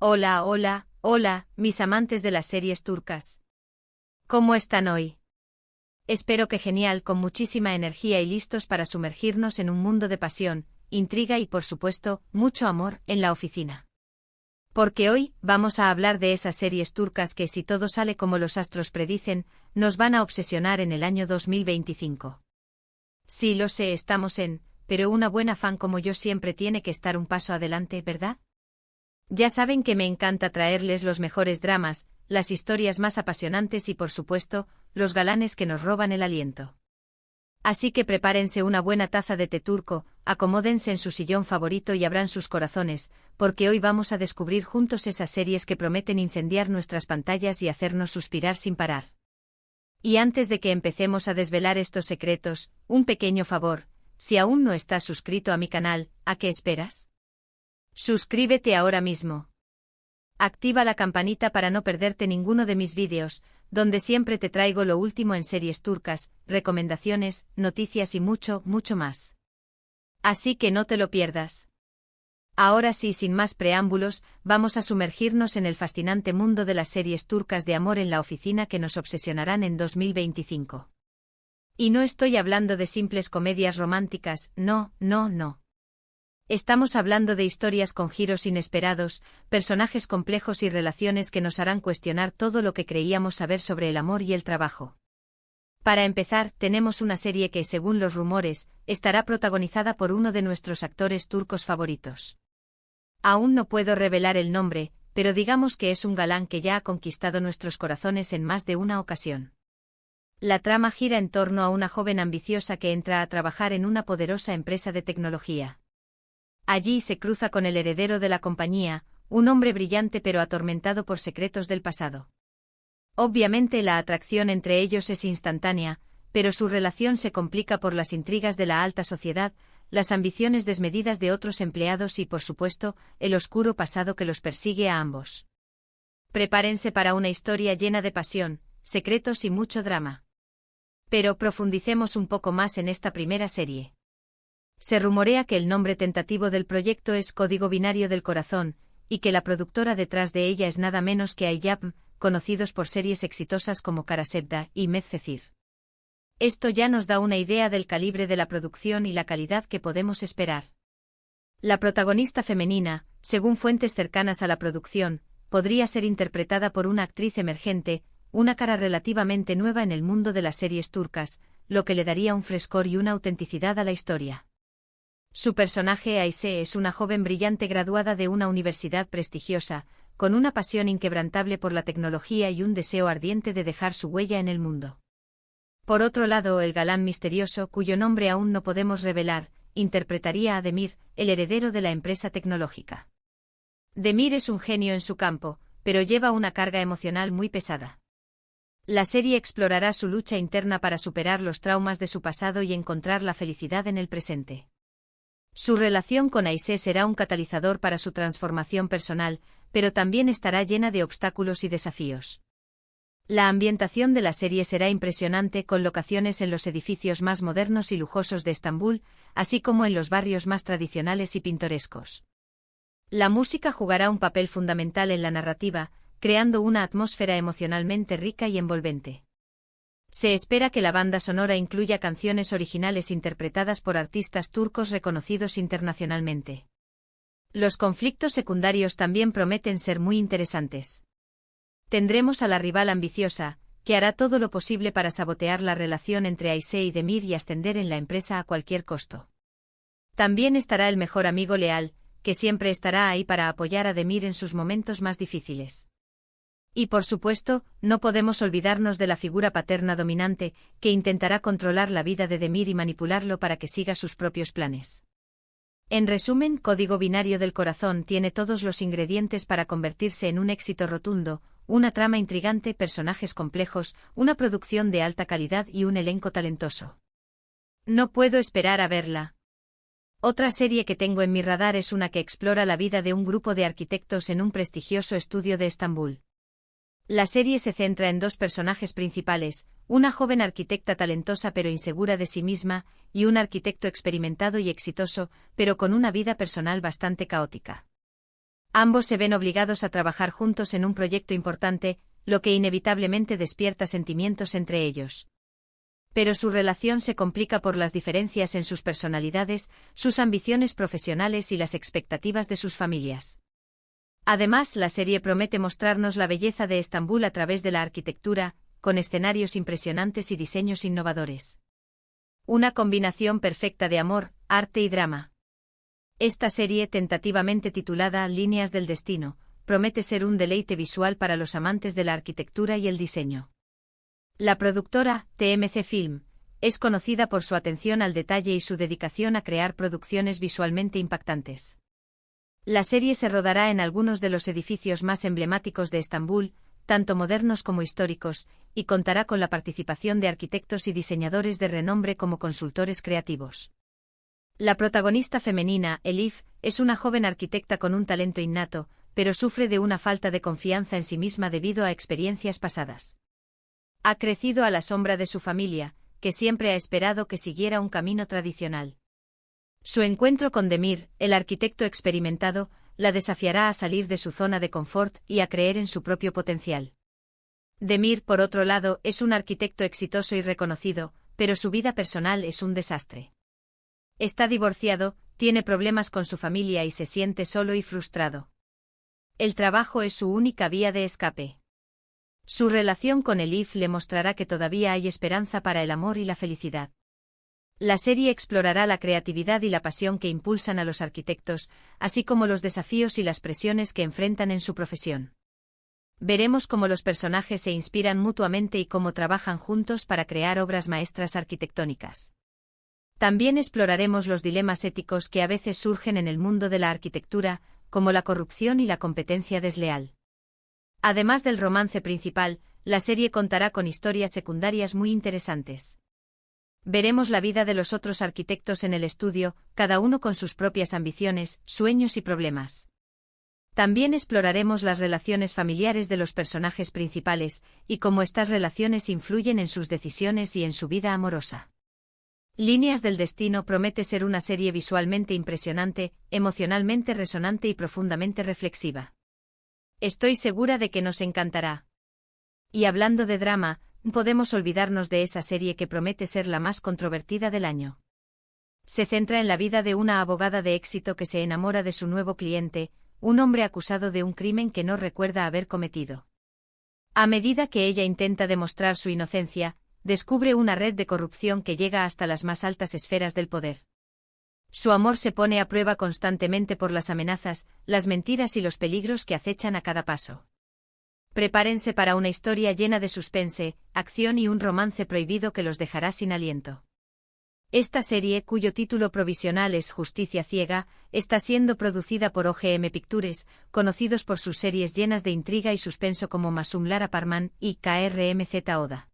Hola, hola, hola, mis amantes de las series turcas. ¿Cómo están hoy? Espero que genial, con muchísima energía y listos para sumergirnos en un mundo de pasión, intriga y, por supuesto, mucho amor en la oficina. Porque hoy vamos a hablar de esas series turcas que, si todo sale como los astros predicen, nos van a obsesionar en el año 2025. Sí, lo sé, pero una buena fan como yo siempre tiene que estar un paso adelante, ¿verdad? Ya saben que me encanta traerles los mejores dramas, las historias más apasionantes y, por supuesto, los galanes que nos roban el aliento. Así que prepárense una buena taza de té turco, acomódense en su sillón favorito y abran sus corazones, porque hoy vamos a descubrir juntos esas series que prometen incendiar nuestras pantallas y hacernos suspirar sin parar. Y antes de que empecemos a desvelar estos secretos, un pequeño favor: si aún no estás suscrito a mi canal, ¿a qué esperas? Suscríbete ahora mismo. Activa la campanita para no perderte ninguno de mis vídeos, donde siempre te traigo lo último en series turcas, recomendaciones, noticias y mucho, mucho más. Así que no te lo pierdas. Ahora sí, sin más preámbulos, vamos a sumergirnos en el fascinante mundo de las series turcas de amor en la oficina que nos obsesionarán en 2025. Y no estoy hablando de simples comedias románticas, no. Estamos hablando de historias con giros inesperados, personajes complejos y relaciones que nos harán cuestionar todo lo que creíamos saber sobre el amor y el trabajo. Para empezar, tenemos una serie que, según los rumores, estará protagonizada por uno de nuestros actores turcos favoritos. Aún no puedo revelar el nombre, pero digamos que es un galán que ya ha conquistado nuestros corazones en más de una ocasión. La trama gira en torno a una joven ambiciosa que entra a trabajar en una poderosa empresa de tecnología. Allí se cruza con el heredero de la compañía, un hombre brillante pero atormentado por secretos del pasado. Obviamente la atracción entre ellos es instantánea, pero su relación se complica por las intrigas de la alta sociedad, las ambiciones desmedidas de otros empleados y, por supuesto, el oscuro pasado que los persigue a ambos. Prepárense para una historia llena de pasión, secretos y mucho drama. Pero profundicemos un poco más en esta primera serie. Se rumorea que el nombre tentativo del proyecto es Código Binario del Corazón, y que la productora detrás de ella es nada menos que Ayap, conocidos por series exitosas como Kara Sevda y Medcezir. Esto ya nos da una idea del calibre de la producción y la calidad que podemos esperar. La protagonista femenina, según fuentes cercanas a la producción, podría ser interpretada por una actriz emergente, una cara relativamente nueva en el mundo de las series turcas, lo que le daría un frescor y una autenticidad a la historia. Su personaje Ayse es una joven brillante graduada de una universidad prestigiosa, con una pasión inquebrantable por la tecnología y un deseo ardiente de dejar su huella en el mundo. Por otro lado, el galán misterioso, cuyo nombre aún no podemos revelar, interpretaría a Demir, el heredero de la empresa tecnológica. Demir es un genio en su campo, pero lleva una carga emocional muy pesada. La serie explorará su lucha interna para superar los traumas de su pasado y encontrar la felicidad en el presente. Su relación con Ayse será un catalizador para su transformación personal, pero también estará llena de obstáculos y desafíos. La ambientación de la serie será impresionante, con locaciones en los edificios más modernos y lujosos de Estambul, así como en los barrios más tradicionales y pintorescos. La música jugará un papel fundamental en la narrativa, creando una atmósfera emocionalmente rica y envolvente. Se espera que la banda sonora incluya canciones originales interpretadas por artistas turcos reconocidos internacionalmente. Los conflictos secundarios también prometen ser muy interesantes. Tendremos a la rival ambiciosa, que hará todo lo posible para sabotear la relación entre Ayse y Demir y ascender en la empresa a cualquier costo. También estará el mejor amigo leal, que siempre estará ahí para apoyar a Demir en sus momentos más difíciles. Y por supuesto, no podemos olvidarnos de la figura paterna dominante, que intentará controlar la vida de Demir y manipularlo para que siga sus propios planes. En resumen, Código Binario del Corazón tiene todos los ingredientes para convertirse en un éxito rotundo: una trama intrigante, personajes complejos, una producción de alta calidad y un elenco talentoso. No puedo esperar a verla. Otra serie que tengo en mi radar es una que explora la vida de un grupo de arquitectos en un prestigioso estudio de Estambul. La serie se centra en dos personajes principales, una joven arquitecta talentosa pero insegura de sí misma, y un arquitecto experimentado y exitoso, pero con una vida personal bastante caótica. Ambos se ven obligados a trabajar juntos en un proyecto importante, lo que inevitablemente despierta sentimientos entre ellos. Pero su relación se complica por las diferencias en sus personalidades, sus ambiciones profesionales y las expectativas de sus familias. Además, la serie promete mostrarnos la belleza de Estambul a través de la arquitectura, con escenarios impresionantes y diseños innovadores. Una combinación perfecta de amor, arte y drama. Esta serie, tentativamente titulada Líneas del Destino, promete ser un deleite visual para los amantes de la arquitectura y el diseño. La productora, TMC Film, es conocida por su atención al detalle y su dedicación a crear producciones visualmente impactantes. La serie se rodará en algunos de los edificios más emblemáticos de Estambul, tanto modernos como históricos, y contará con la participación de arquitectos y diseñadores de renombre como consultores creativos. La protagonista femenina, Elif, es una joven arquitecta con un talento innato, pero sufre de una falta de confianza en sí misma debido a experiencias pasadas. Ha crecido a la sombra de su familia, que siempre ha esperado que siguiera un camino tradicional. Su encuentro con Demir, el arquitecto experimentado, la desafiará a salir de su zona de confort y a creer en su propio potencial. Demir, por otro lado, es un arquitecto exitoso y reconocido, pero su vida personal es un desastre. Está divorciado, tiene problemas con su familia y se siente solo y frustrado. El trabajo es su única vía de escape. Su relación con Elif le mostrará que todavía hay esperanza para el amor y la felicidad. La serie explorará la creatividad y la pasión que impulsan a los arquitectos, así como los desafíos y las presiones que enfrentan en su profesión. Veremos cómo los personajes se inspiran mutuamente y cómo trabajan juntos para crear obras maestras arquitectónicas. También exploraremos los dilemas éticos que a veces surgen en el mundo de la arquitectura, como la corrupción y la competencia desleal. Además del romance principal, la serie contará con historias secundarias muy interesantes. Veremos la vida de los otros arquitectos en el estudio, cada uno con sus propias ambiciones, sueños y problemas. También exploraremos las relaciones familiares de los personajes principales, y cómo estas relaciones influyen en sus decisiones y en su vida amorosa. Líneas del Destino promete ser una serie visualmente impresionante, emocionalmente resonante y profundamente reflexiva. Estoy segura de que nos encantará. Y hablando de drama, podemos olvidarnos de esa serie que promete ser la más controvertida del año. Se centra en la vida de una abogada de éxito que se enamora de su nuevo cliente, un hombre acusado de un crimen que no recuerda haber cometido. A medida que ella intenta demostrar su inocencia, descubre una red de corrupción que llega hasta las más altas esferas del poder. Su amor se pone a prueba constantemente por las amenazas, las mentiras y los peligros que acechan a cada paso. Prepárense para una historia llena de suspense, acción y un romance prohibido que los dejará sin aliento. Esta serie, cuyo título provisional es Justicia Ciega, está siendo producida por OGM Pictures, conocidos por sus series llenas de intriga y suspenso como Masum Lara Parman y KRMZ Oda.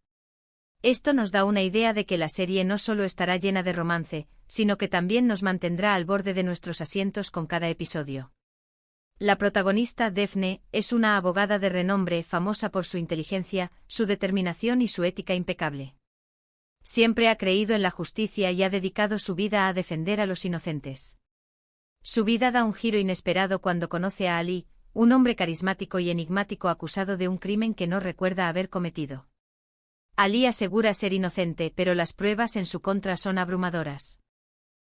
Esto nos da una idea de que la serie no solo estará llena de romance, sino que también nos mantendrá al borde de nuestros asientos con cada episodio. La protagonista, Daphne, es una abogada de renombre famosa por su inteligencia, su determinación y su ética impecable. Siempre ha creído en la justicia y ha dedicado su vida a defender a los inocentes. Su vida da un giro inesperado cuando conoce a Ali, un hombre carismático y enigmático acusado de un crimen que no recuerda haber cometido. Ali asegura ser inocente, pero las pruebas en su contra son abrumadoras.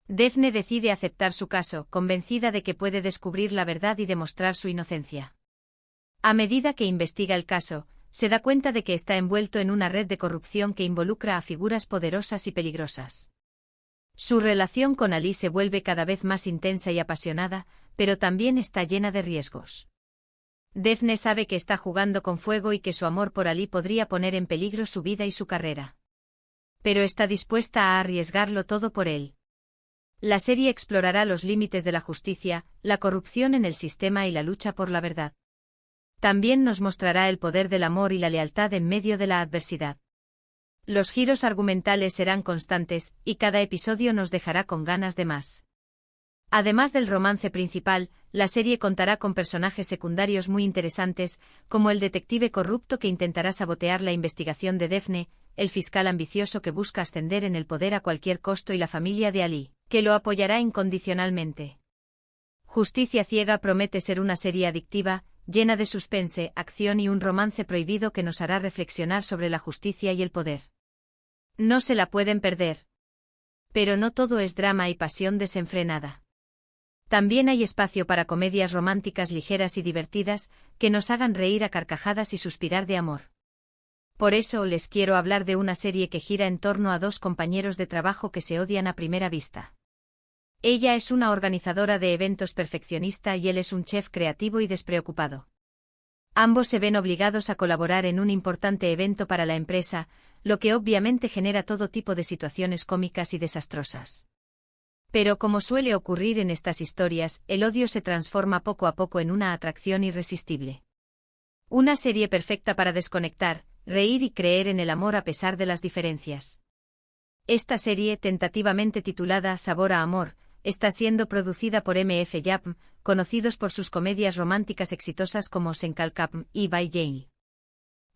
Daphne decide aceptar su caso, convencida de que puede descubrir la verdad y demostrar su inocencia. A medida que investiga el caso, se da cuenta de que está envuelto en una red de corrupción que involucra a figuras poderosas y peligrosas. Su relación con Ali se vuelve cada vez más intensa y apasionada, pero también está llena de riesgos. Daphne sabe que está jugando con fuego y que su amor por Ali podría poner en peligro su vida y su carrera. Pero está dispuesta a arriesgarlo todo por él. La serie explorará los límites de la justicia, la corrupción en el sistema y la lucha por la verdad. También nos mostrará el poder del amor y la lealtad en medio de la adversidad. Los giros argumentales serán constantes, y cada episodio nos dejará con ganas de más. Además del romance principal, la serie contará con personajes secundarios muy interesantes, como el detective corrupto que intentará sabotear la investigación de Daphne, el fiscal ambicioso que busca ascender en el poder a cualquier costo y la familia de Ali, que lo apoyará incondicionalmente. Justicia ciega promete ser una serie adictiva, llena de suspense, acción y un romance prohibido que nos hará reflexionar sobre la justicia y el poder. No se la pueden perder. Pero no todo es drama y pasión desenfrenada. También hay espacio para comedias románticas ligeras y divertidas, que nos hagan reír a carcajadas y suspirar de amor. Por eso les quiero hablar de una serie que gira en torno a dos compañeros de trabajo que se odian a primera vista. Ella es una organizadora de eventos perfeccionista y él es un chef creativo y despreocupado. Ambos se ven obligados a colaborar en un importante evento para la empresa, lo que obviamente genera todo tipo de situaciones cómicas y desastrosas. Pero como suele ocurrir en estas historias, el odio se transforma poco a poco en una atracción irresistible. Una serie perfecta para desconectar, reír y creer en el amor a pesar de las diferencias. Esta serie, tentativamente titulada Sabor a Amor, está siendo producida por MF Yapm, conocidos por sus comedias románticas exitosas como Senkalkapm y By Jane.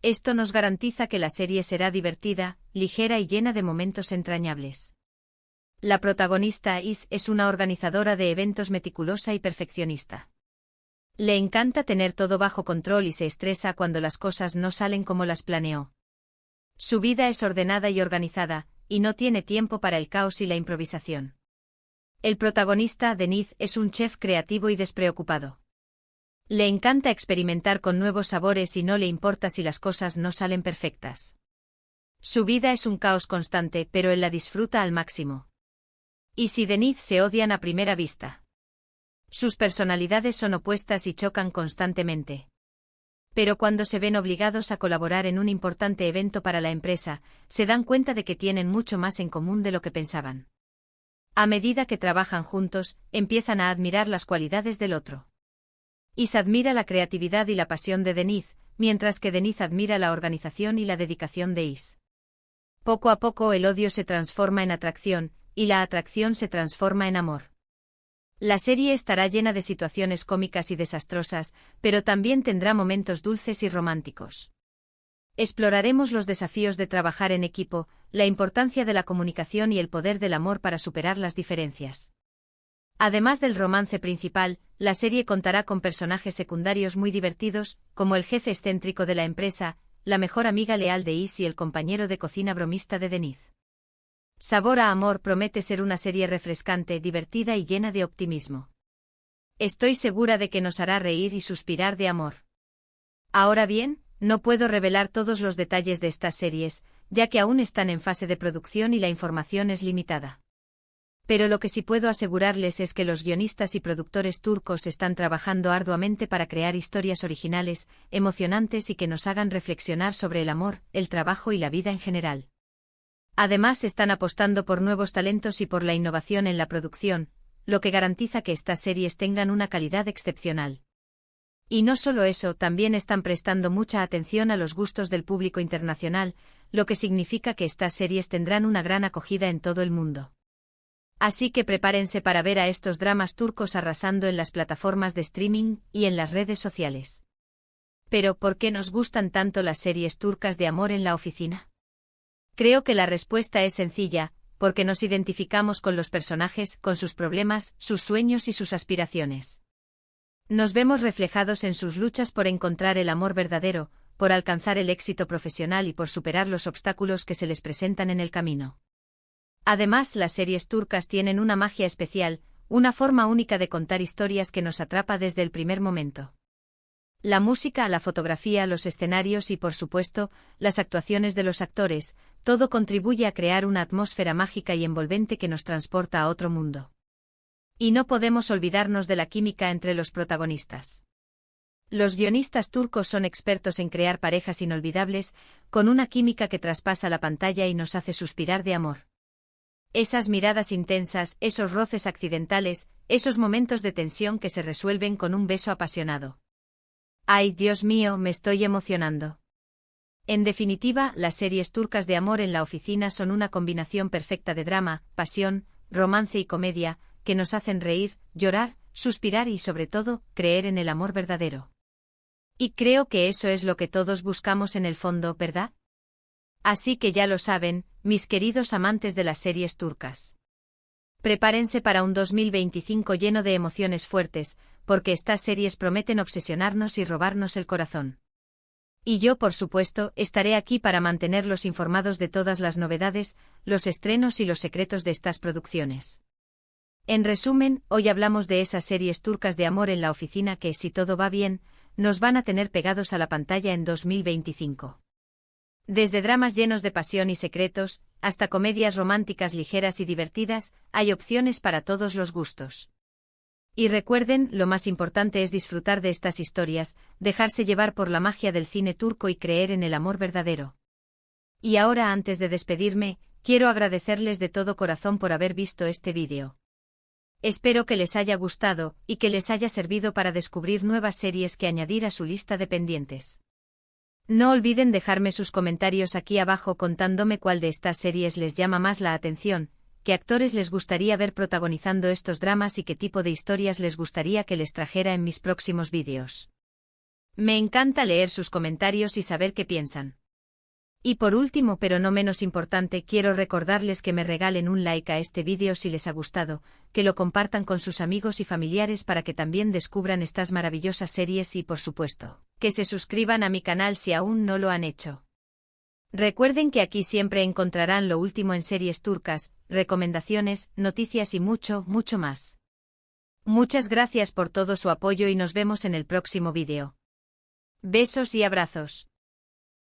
Esto nos garantiza que la serie será divertida, ligera y llena de momentos entrañables. La protagonista Is es una organizadora de eventos meticulosa y perfeccionista. Le encanta tener todo bajo control y se estresa cuando las cosas no salen como las planeó. Su vida es ordenada y organizada, y no tiene tiempo para el caos y la improvisación. El protagonista, Denise, es un chef creativo y despreocupado. Le encanta experimentar con nuevos sabores y no le importa si las cosas no salen perfectas. Su vida es un caos constante, pero él la disfruta al máximo. Y si Denise se odian a primera vista. Sus personalidades son opuestas y chocan constantemente. Pero cuando se ven obligados a colaborar en un importante evento para la empresa, se dan cuenta de que tienen mucho más en común de lo que pensaban. A medida que trabajan juntos, empiezan a admirar las cualidades del otro. Is admira la creatividad y la pasión de Denise, mientras que Denise admira la organización y la dedicación de Is. Poco a poco el odio se transforma en atracción, y la atracción se transforma en amor. La serie estará llena de situaciones cómicas y desastrosas, pero también tendrá momentos dulces y románticos. Exploraremos los desafíos de trabajar en equipo, la importancia de la comunicación y el poder del amor para superar las diferencias. Además del romance principal, la serie contará con personajes secundarios muy divertidos, como el jefe excéntrico de la empresa, la mejor amiga leal de Is y el compañero de cocina bromista de Denise. Sabor a Amor promete ser una serie refrescante, divertida y llena de optimismo. Estoy segura de que nos hará reír y suspirar de amor. Ahora bien, no puedo revelar todos los detalles de estas series, ya que aún están en fase de producción y la información es limitada. Pero lo que sí puedo asegurarles es que los guionistas y productores turcos están trabajando arduamente para crear historias originales, emocionantes y que nos hagan reflexionar sobre el amor, el trabajo y la vida en general. Además, están apostando por nuevos talentos y por la innovación en la producción, lo que garantiza que estas series tengan una calidad excepcional. Y no solo eso, también están prestando mucha atención a los gustos del público internacional, lo que significa que estas series tendrán una gran acogida en todo el mundo. Así que prepárense para ver a estos dramas turcos arrasando en las plataformas de streaming y en las redes sociales. Pero, ¿por qué nos gustan tanto las series turcas de amor en la oficina? Creo que la respuesta es sencilla, porque nos identificamos con los personajes, con sus problemas, sus sueños y sus aspiraciones. Nos vemos reflejados en sus luchas por encontrar el amor verdadero, por alcanzar el éxito profesional y por superar los obstáculos que se les presentan en el camino. Además, las series turcas tienen una magia especial, una forma única de contar historias que nos atrapa desde el primer momento. La música, la fotografía, los escenarios y, por supuesto, las actuaciones de los actores, todo contribuye a crear una atmósfera mágica y envolvente que nos transporta a otro mundo. Y no podemos olvidarnos de la química entre los protagonistas. Los guionistas turcos son expertos en crear parejas inolvidables, con una química que traspasa la pantalla y nos hace suspirar de amor. Esas miradas intensas, esos roces accidentales, esos momentos de tensión que se resuelven con un beso apasionado. ¡Ay, Dios mío, me estoy emocionando! En definitiva, las series turcas de amor en la oficina son una combinación perfecta de drama, pasión, romance y comedia, que nos hacen reír, llorar, suspirar y sobre todo, creer en el amor verdadero. Y creo que eso es lo que todos buscamos en el fondo, ¿verdad? Así que ya lo saben, mis queridos amantes de las series turcas. Prepárense para un 2025 lleno de emociones fuertes, porque estas series prometen obsesionarnos y robarnos el corazón. Y yo, por supuesto, estaré aquí para mantenerlos informados de todas las novedades, los estrenos y los secretos de estas producciones. En resumen, hoy hablamos de esas series turcas de amor en la oficina que, si todo va bien, nos van a tener pegados a la pantalla en 2025. Desde dramas llenos de pasión y secretos, hasta comedias románticas ligeras y divertidas, hay opciones para todos los gustos. Y recuerden, lo más importante es disfrutar de estas historias, dejarse llevar por la magia del cine turco y creer en el amor verdadero. Y ahora, antes de despedirme, quiero agradecerles de todo corazón por haber visto este vídeo. Espero que les haya gustado, y que les haya servido para descubrir nuevas series que añadir a su lista de pendientes. No olviden dejarme sus comentarios aquí abajo contándome cuál de estas series les llama más la atención, qué actores les gustaría ver protagonizando estos dramas y qué tipo de historias les gustaría que les trajera en mis próximos vídeos. Me encanta leer sus comentarios y saber qué piensan. Y por último, pero no menos importante, quiero recordarles que me regalen un like a este vídeo si les ha gustado, que lo compartan con sus amigos y familiares para que también descubran estas maravillosas series y, por supuesto, que se suscriban a mi canal si aún no lo han hecho. Recuerden que aquí siempre encontrarán lo último en series turcas, recomendaciones, noticias y mucho, mucho más. Muchas gracias por todo su apoyo y nos vemos en el próximo vídeo. Besos y abrazos.